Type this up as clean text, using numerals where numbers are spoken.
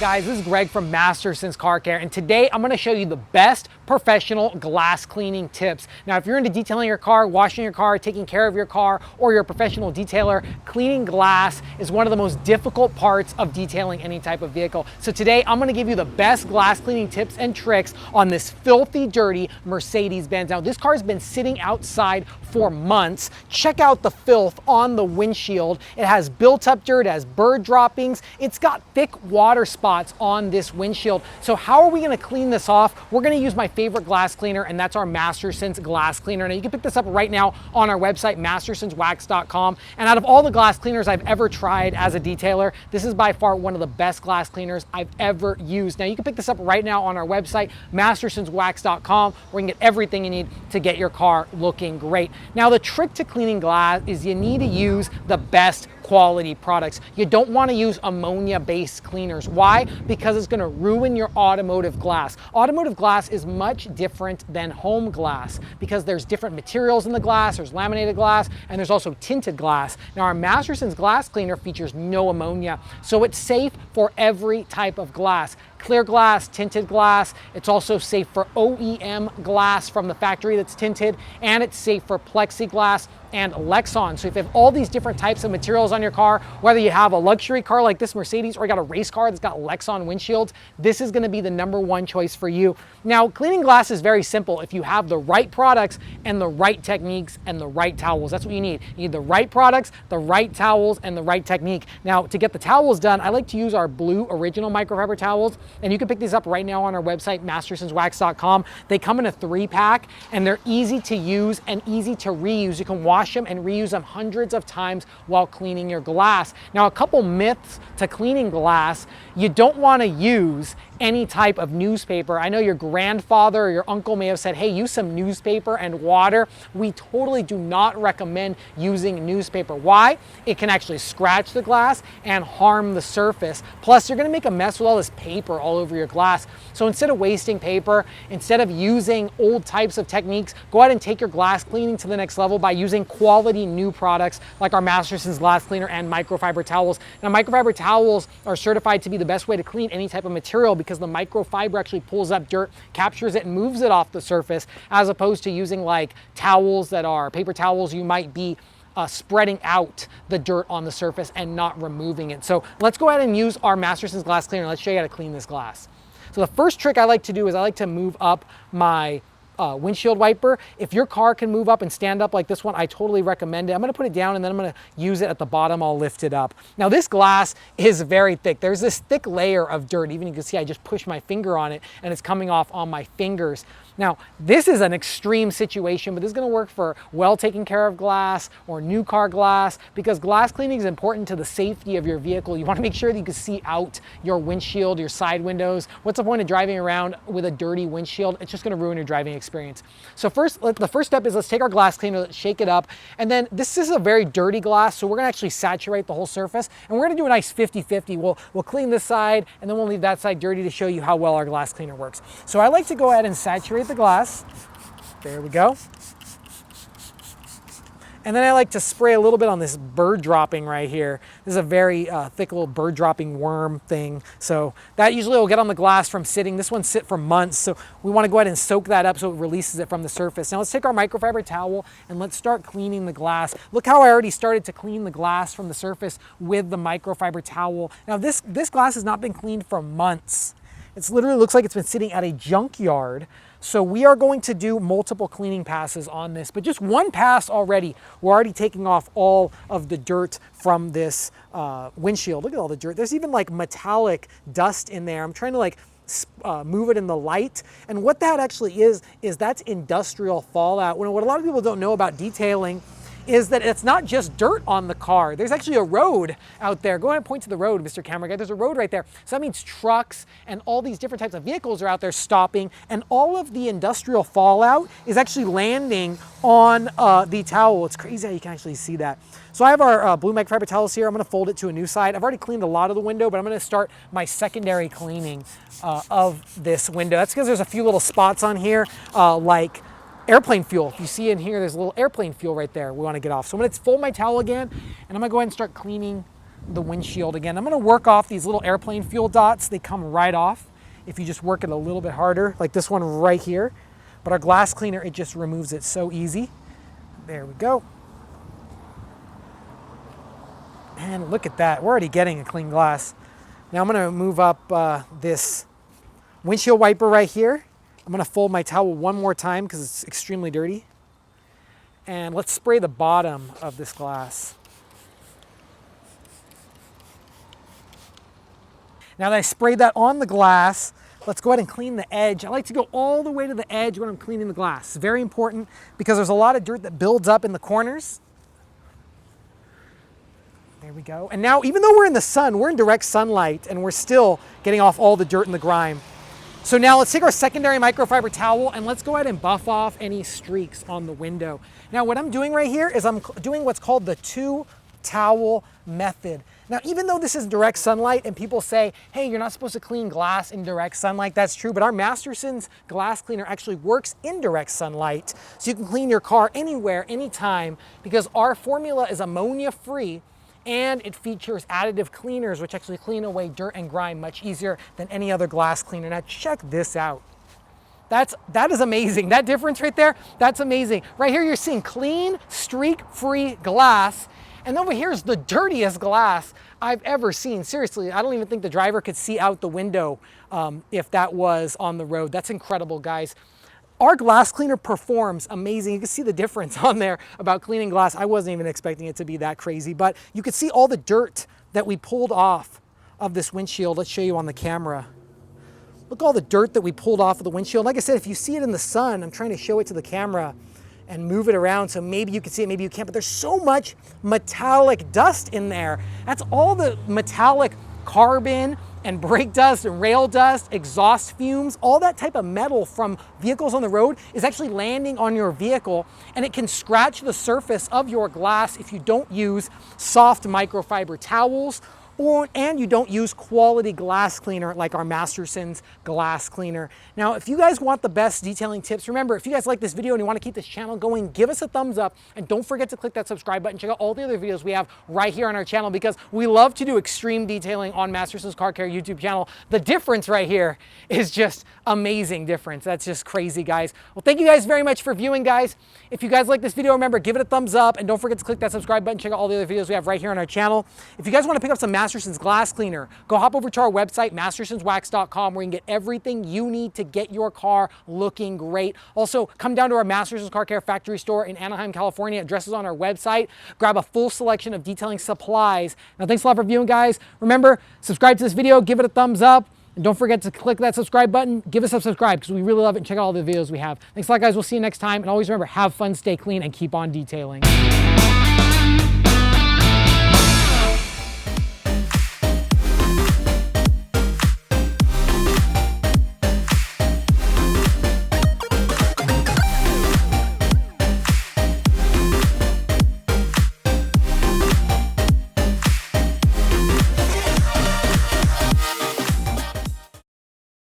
Guys, this is Greg from Masterson's Car Care, and today I'm going to show you the best professional glass cleaning tips. Now, if you're into detailing your car, washing your car, taking care of your car, or you're a professional detailer, cleaning glass is one of the most difficult parts of detailing any type of vehicle. So today I'm going to give you the best glass cleaning tips and tricks on this filthy, dirty Mercedes-Benz. Now, this car has been sitting outside for months. Check out the filth on the windshield. It has built up dirt, it has bird droppings, it's got thick water spots on this windshield. So how are we going to clean this off? We're going to use my favorite glass cleaner, and that's our Masterson's glass cleaner. Now you can pick this up right now on our website, mastersonswax.com. And out of all the glass cleaners I've ever tried as a detailer, this is by far one of the best glass cleaners I've ever used. Now you can pick this up right now on our website, mastersonswax.com, where you can get everything you need to get your car looking great. Now the trick to cleaning glass is you need to use the best quality products. You don't want to use ammonia-based cleaners. Why? Because it's going to ruin your automotive glass. Automotive glass is much different than home glass because there's different materials in the glass. There's laminated glass and there's also tinted glass. Now our Masterson's glass cleaner features no ammonia, so it's safe for every type of glass. Clear glass, tinted glass. It's also safe for OEM glass from the factory that's tinted, and it's safe for plexiglass and Lexan. So if you have all these different types of materials on your car, whether you have a luxury car like this Mercedes or you got a race car that's got Lexan windshields, this is going to be the #1 choice for you. Now, cleaning glass is very simple if you have the right products and the right techniques and the right towels. That's what you need. You need the right products, the right towels, and the right technique. Now, to get the towels done, I like to use our blue original microfiber towels, and you can pick these up right now on our website, mastersonswax.com. They come in a 3-pack, and they're easy to use and easy to reuse. You can wash them and reuse them hundreds of times while cleaning your glass. Now, a couple myths to cleaning glass: you don't want to use any type of newspaper. I know your grandfather or your uncle may have said, hey, use some newspaper and water. We totally do not recommend using newspaper. Why? It can actually scratch the glass and harm the surface. Plus, you're gonna make a mess with all this paper all over your glass. So instead of wasting paper, instead of using old types of techniques, go ahead and take your glass cleaning to the next level by using quality new products like our Masterson's glass cleaner and microfiber towels. Now, microfiber towels are certified to be the best way to clean any type of material because the microfiber actually pulls up dirt, captures it, and moves it off the surface, as opposed to using like towels that are paper towels. You might be spreading out the dirt on the surface and not removing it. So let's go ahead and use our Masterson's glass cleaner. Let's show you how to clean this glass. So the first trick I like to do is I like to move up my windshield wiper. If your car can move up and stand up like this one, I totally recommend it. I'm going to put it down and then I'm going to use it at the bottom. I'll lift it up. Now this glass is very thick. There's this thick layer of dirt. Even you can see I just pushed my finger on it and it's coming off on my fingers. Now this is an extreme situation, but this is going to work for well taken care of glass or new car glass, because glass cleaning is important to the safety of your vehicle. You want to make sure that you can see out your windshield, your side windows. What's the point of driving around with a dirty windshield? It's just going to ruin your driving experience. So the first step is let's take our glass cleaner, let's shake it up, and then this is a very dirty glass, so we're going to actually saturate the whole surface, and we're going to do a nice 50-50. We'll clean this side and then we'll leave that side dirty to show you how well our glass cleaner works. So I like to go ahead and saturate the glass. There we go. And then I like to spray a little bit on this bird dropping right here. This is a very thick little bird dropping worm thing. So that usually will get on the glass from sitting. This one sit for months. So we want to go ahead and soak that up so it releases it from the surface. Now let's take our microfiber towel and let's start cleaning the glass. Look how I already started to clean the glass from the surface with the microfiber towel. Now this glass has not been cleaned for months. It literally looks like it's been sitting at a junkyard. So we are going to do multiple cleaning passes on this, but just one pass already, we're already taking off all of the dirt from this windshield. Look at all the dirt. There's even like metallic dust in there. I'm trying to like move it in the light. And what that actually is that's industrial fallout. What a lot of people don't know about detailing is that it's not just dirt on the car. There's actually a road out there. Go ahead and point to the road, Mr. Camera Guy. There's a road right there. So that means trucks and all these different types of vehicles are out there stopping, and all of the industrial fallout is actually landing on the towel. It's crazy how you can actually see that. So I have our blue microfiber towels here. I'm going to fold it to a new side. I've already cleaned a lot of the window, but I'm going to start my secondary cleaning of this window. That's because there's a few little spots on here, like airplane fuel. If you see in here, there's a little airplane fuel right there we want to get off. So I'm going to fold my towel again, and I'm going to go ahead and start cleaning the windshield again. I'm gonna work off these little airplane fuel dots. They come right off if you just work it a little bit harder, like this one right here. But our glass cleaner, it just removes it so easy. There we go. And look at that, we're already getting a clean glass. Now I'm gonna move up this windshield wiper right here. I'm gonna fold my towel one more time because it's extremely dirty. And let's spray the bottom of this glass. Now that I sprayed that on the glass, let's go ahead and clean the edge. I like to go all the way to the edge when I'm cleaning the glass. It's very important because there's a lot of dirt that builds up in the corners. There we go. And now, even though we're in the sun, we're in direct sunlight and we're still getting off all the dirt and the grime. So now let's take our secondary microfiber towel and let's go ahead and buff off any streaks on the window. Now what I'm doing right here is I'm doing what's called the 2-towel method. Now, even though this is direct sunlight and people say, hey, you're not supposed to clean glass in direct sunlight, that's true, but our Masterson's glass cleaner actually works in direct sunlight. So you can clean your car anywhere, anytime, because our formula is ammonia-free and it features additive cleaners, which actually clean away dirt and grime much easier than any other glass cleaner. Now check this out. That is amazing. That difference right there, that's amazing. Right here, you're seeing clean, streak-free glass. And over here's the dirtiest glass I've ever seen. Seriously, I don't even think the driver could see out the window if that was on the road. That's incredible, guys. Our glass cleaner performs amazing. You can see the difference on there about cleaning glass. I wasn't even expecting it to be that crazy, but you can see all the dirt that we pulled off of this windshield. Let's show you on the camera. Look at all the dirt that we pulled off of the windshield. Like I said, if you see it in the sun, I'm trying to show it to the camera and move it around so maybe you can see it, maybe you can't, but there's so much metallic dust in there. That's all the metallic carbon and brake dust and rail dust, exhaust fumes, all that type of metal from vehicles on the road is actually landing on your vehicle, and it can scratch the surface of your glass if you don't use soft microfiber towels and you don't use quality glass cleaner like our Masterson's glass cleaner. Now, if you guys want the best detailing tips, remember, if you guys like this video and you want to keep this channel going, give us a thumbs up and don't forget to click that subscribe button. Check out all the other videos we have right here on our channel because we love to do extreme detailing on Masterson's Car Care YouTube channel. The difference right here is just amazing difference. That's just crazy, guys. Well, thank you guys very much for viewing, guys. If you guys like this video, remember, give it a thumbs up and don't forget to click that subscribe button. Check out all the other videos we have right here on our channel. If you guys want to pick up some Masterson's glass cleaner, go hop over to our website, mastersonswax.com, where you can get everything you need to get your car looking great. Also, come down to our Masterson's Car Care factory store in Anaheim, California. Address is on our website. Grab a full selection of detailing supplies. Now, thanks a lot for viewing, guys. Remember, subscribe to this video, give it a thumbs up, and don't forget to click that subscribe button. Give us a subscribe because we really love it, and check out all the videos we have. Thanks a lot, guys. We'll see you next time. And always remember, have fun, stay clean, and keep on detailing.